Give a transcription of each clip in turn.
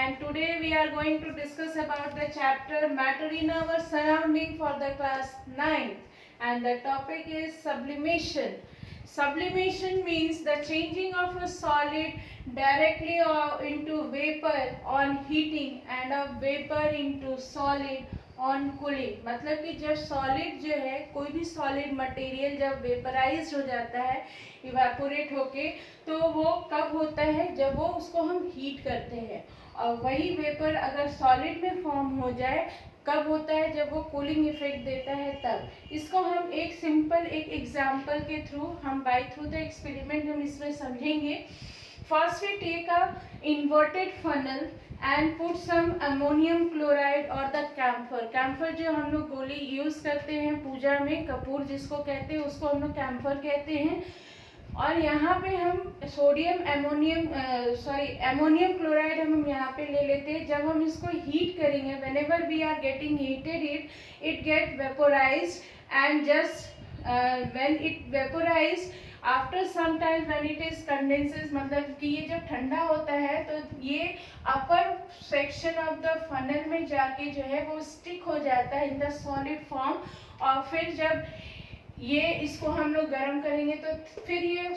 and today we are going to discuss about the chapter Matter in Our Surrounding for the class 9th, and the topic is sublimation. Sublimation means the changing of a solid directly into vapor on heating and of vapor into solid on cooling. मतलब कि जब solid जो है, कोई भी solid material जब vaporise हो जाता है इवेपोरेट होके, तो वो कब होता है? जब वो उसको हम हीट करते हैं. और वही वेपर अगर सॉलिड में फॉर्म हो जाए कब होता है? जब वो कूलिंग इफेक्ट देता है तब. इसको हम एक सिंपल एक एग्जांपल के थ्रू, हम बाय थ्रू द एक्सपेरिमेंट हम इसमें समझेंगे. First we take a inverted funnel and put some ammonium chloride or the camphor. Camphor जो हम लोग गोली यूज़ करते हैं पूजा में, कपूर जिसको कहते हैं उसको हम लोग कैम्फर कहते हैं. और यहाँ पे हम एमोनियम क्लोराइड हम यहाँ पे ले लेते हैं. जब हम इसको हीट करेंगे, whenever we are getting heated it get vaporized, and just when it vaporized after some time when it is condenses, मतलब कि ये जब ठंडा होता है तो ये upper section of the funnel में जाके जो है वो स्टिक हो जाता है इन द सॉलिड फॉर्म. और फिर जब ये इसको हम लोग गर्म करेंगे तो फिर ये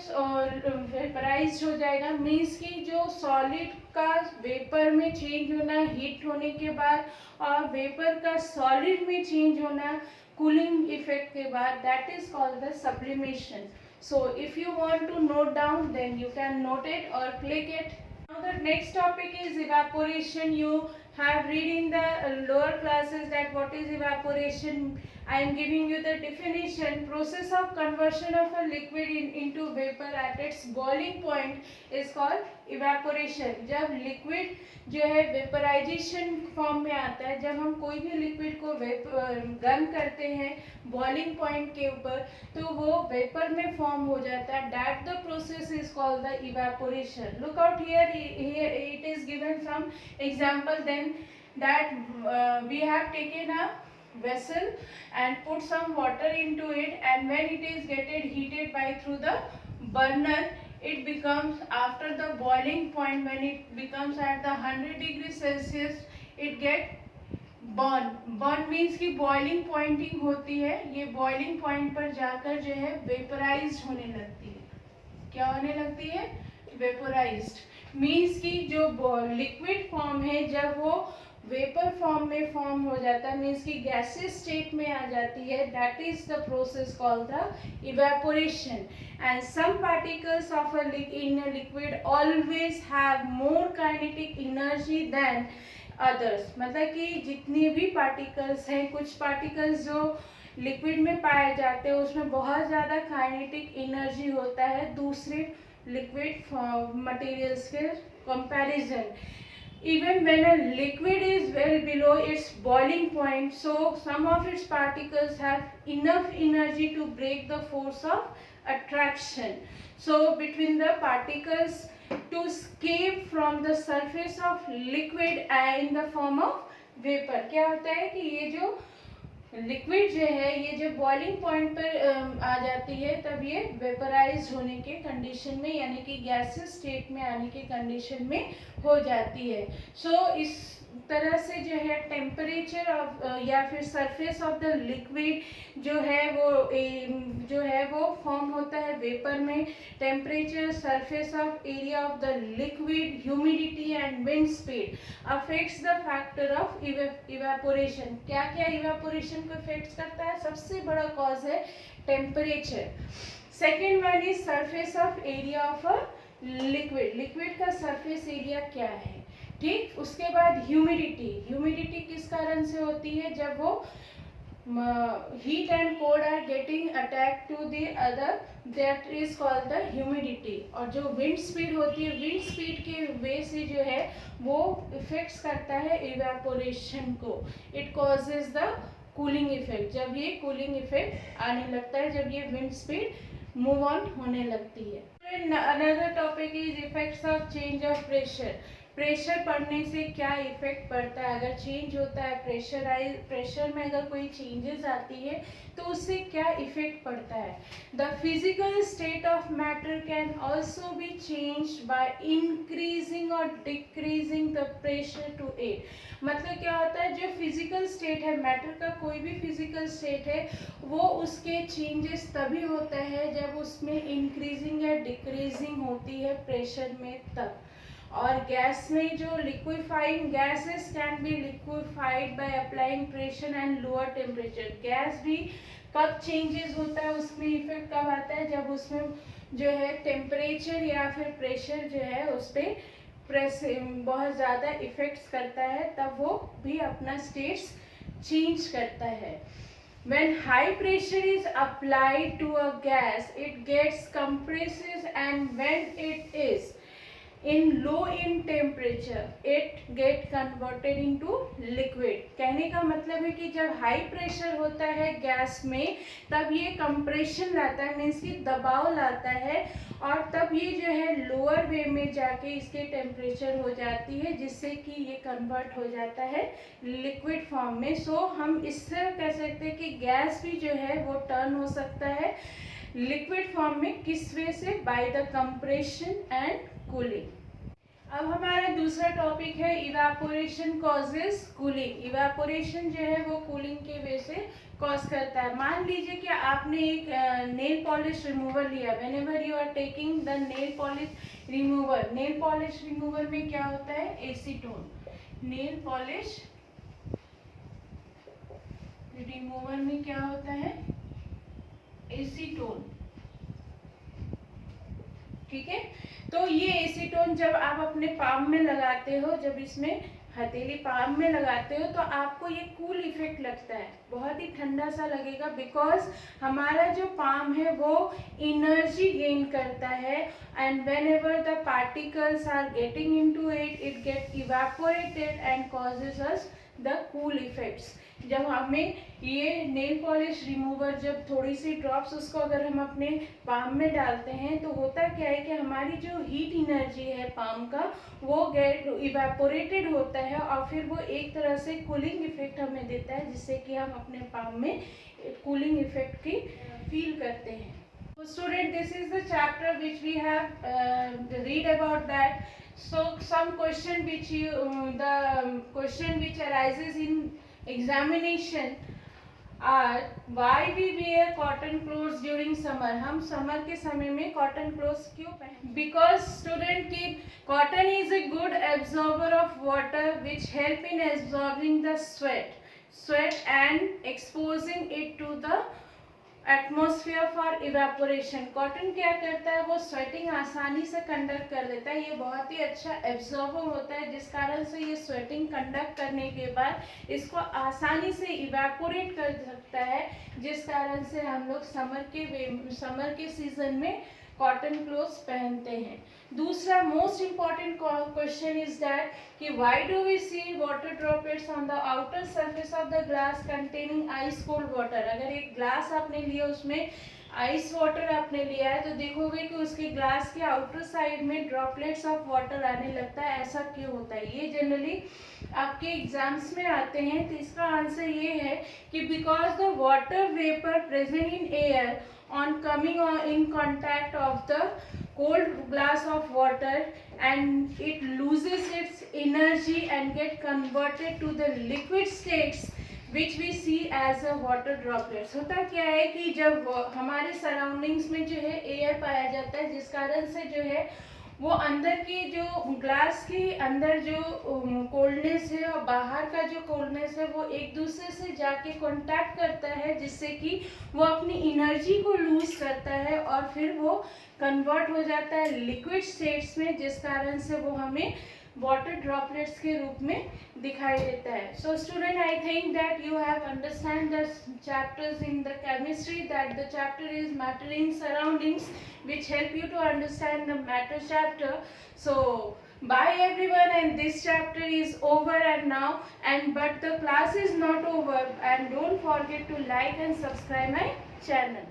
वेपराइज हो जाएगा. मीन्स कि जो सॉलिड का वेपर में चेंज होना हीट होने के बाद और वेपर का सॉलिड में चेंज होना कूलिंग इफेक्ट के बाद, that is called the sublimation. So if you want to note down, then you can note it or click it. Now the next topic is evaporation. You have read in the lower classes that what is evaporation. I am giving you the definition. Process of conversion of a liquid into vapor at its boiling point is called evaporation. जब liquid जो है vaporisation form में आता है, जब हम कोई भी लिक्विड को गर्म करते हैं बॉइलिंग पॉइंट के ऊपर, तो वो वेपर में फॉर्म हो जाता है. That the process is called the evaporation. Look out here it is given from example then that we have taken a vessel and put some water into it, and when it is getting heated by through the burner, it becomes after the boiling point, when it becomes at the 100 degree Celsius, it get burn means कि boiling pointing होती है. ये boiling point पर जाकर जो है vaporized होने लगती है. क्या होने लगती है? Vaporized means कि जो liquid form है जब वो वेपर फॉर्म में फॉर्म हो जाता है, मीन्स की गैसेस स्टेट में आ जाती है. That is the process called the evaporation. And some particles of in a liquid always have more kinetic energy than others. मतलब कि जितने भी पार्टिकल्स हैं, कुछ पार्टिकल्स जो लिक्विड में पाए जाते हैं उसमें बहुत ज़्यादा काइनेटिक एनर्जी होता है दूसरे लिक्विड मटेरियल्स के comparison. Even when a liquid is well below its boiling point, so some of its particles have enough energy to break the force of attraction. So between the particles to escape from the surface of liquid in the form of vapor. क्या होता है कि ये जो liquid जो है ये जब बॉइलिंग पॉइंट पर आ जाती है तब ये वेपराइज होने के कंडीशन में, यानी कि गैसेस स्टेट में आने के कंडीशन में हो जाती है. सो इस तरह से जो है टेम्परेचर ऑफ या फिर सरफेस ऑफ द लिक्विड जो है वो फॉर्म होता है वेपर में. Temperature, surface of area of the liquid, humidity and wind speed affects the factor of evaporation. क्या क्या इवेपोरेशन को इफेक्ट करता है? सबसे बड़ा कॉज है temperature. Second one is surface of area of a liquid. Liquid का सरफेस एरिया क्या है? ठीक. उसके बाद ह्यूमिडिटी किस कारण से होती है? जब वो heat and cold are getting attack to the other, that is called the humidity. और जो विंड स्पीड होती है, विंड स्पीड के वे से जो है वो इफेक्ट्स करता है इवेपोरेशन को. It causes the cooling effect. जब ये कूलिंग इफेक्ट आने लगता है, जब ये विंड स्पीड मूव ऑन होने लगती है. Another topic is effects of change of pressure. Pressure पड़ने से क्या इफेक्ट पड़ता है, अगर चेंज होता है प्रेशर में अगर कोई चेंजेस आती है तो उससे क्या इफेक्ट पड़ता है। The physical state of matter can also be change by increasing और decreasing the pressure to it. मतलब क्या होता है, जो फिजिकल स्टेट है मैटर का, कोई भी फिजिकल स्टेट है, वो उसके चेंजेस तभी होता है जब उसमें इंक्रीजिंग या डिक्रीजिंग होती है प्रेशर में तब। और गैस में जो liquefying gases can be liquefied by applying pressure and lower temperature. Gas भी कब चेंजेस होता है, उसमें इफेक्ट कब आता है, जब उसमें जो है टेम्परेचर या फिर प्रेशर जो है उस पर प्रेस बहुत ज़्यादा इफेक्ट्स करता है, तब वो भी अपना स्टेट्स चेंज करता है। When high pressure is applied to a gas, it gets compresses, and when it is in low in temperature, it get converted into liquid। कहने का मतलब है कि जब हाई प्रेशर होता है गैस में तब ये कंप्रेशन लाता है, मीन्स कि दबाव लाता है, और तब ये जो है लोअर वे में जाके इसके टेम्परेचर हो जाती है, जिससे कि ये कन्वर्ट हो जाता है लिक्विड फॉर्म में। सो हम इससे कह सकते हैं कि गैस भी जो है वो टर्न हो सकता है लिक्विड फॉर्म में, किस वे से, by the compression and cooling. अब हमारा दूसरा टॉपिक है इवापोरेशन कॉजेस कूलिंग। इवापोरेशन जो है वो कूलिंग के वे से कॉज करता है। मान लीजिए कि आपने एक नेल पॉलिश रिमूवर लिया। Whenever you are taking the nail polish remover में क्या होता है, एसीटोन। नेल पॉलिश रिमूवर में क्या होता है, एसीटोन। ठीक है, तो ये एसीटोन जब आप अपने पाम में लगाते हो, जब इसमें हथेली पाम में लगाते हो, तो आपको ये कूल इफेक्ट लगता है, बहुत ही ठंडा सा लगेगा, बिकॉज हमारा जो पाम है वो एनर्जी गेन करता है, and whenever the particles are getting into it, it get evaporated and causes us the cool effects. जब हमें ये नेल पॉलिश रिमूवर, जब थोड़ी सी ड्रॉप्स उसको अगर हम अपने पाम में डालते हैं, तो होता क्या है कि हमारी जो हीट एनर्जी है पाम का, वो गेट इवेपोरेटेड होता है, और फिर वो एक तरह से कूलिंग इफेक्ट हमें देता है, जिससे कि हम अपने पाम में कूलिंग इफेक्ट की फील करते हैं। So student, this is the chapter which we have read about that. So some question which the question which arises in examination are why we wear cotton clothes during summer। हम summer के समय में cotton clothes क्यों पहनते? Because student की cotton is a good absorber of water which help in absorbing the sweat and exposing it to the atmosphere for evaporation. Cotton क्या करता है, वो स्वेटिंग आसानी से कंडक्ट कर देता है, ये बहुत ही अच्छा एब्जॉर्बर होता है, जिस कारण से ये स्वेटिंग कंडक्ट करने के बाद इसको आसानी से इवेपोरेट कर सकता है, जिस कारण से हम लोग समर के सीजन में कॉटन क्लोथ्स पहनते हैं। दूसरा most important question is that कि why do we see water droplets on the outer surface of the glass containing ice cold water. अगर एक ग्लास आपने लिया, उसमें आइस वाटर आपने लिया है, तो देखोगे कि उसके ग्लास के आउटर साइड में ड्रॉपलेट्स ऑफ वाटर आने लगता है। ऐसा क्यों होता है? ये जनरली आपके एग्जाम्स में आते हैं, तो इसका आंसर ये है कि because the water vapour present in air on coming in contact of the cold glass of water, and it loses its energy and get converted to the liquid states which we see as a water droplets। होता क्या है कि जब हमारे surroundings में जो है air पाया जाता है, जिस कारण से जो है वो अंदर की जो ग्लास के अंदर जो कोल्डनेस है और बाहर का जो कोल्डनेस है, वो एक दूसरे से जाके कांटेक्ट करता है, जिससे कि वो अपनी एनर्जी को लूज करता है और फिर वो कन्वर्ट हो जाता है लिक्विड स्टेट्स में, जिस कारण से वो हमें वाटर ड्रॉपलेट्स के रूप में दिखाई देता है। So student, I think that you have understand the chapters in the chemistry, that the chapter is matter in surroundings which help you to understand the matter chapter. So bye everyone, and this chapter is over and now, but the class is not over, and don't forget to like and subscribe my channel.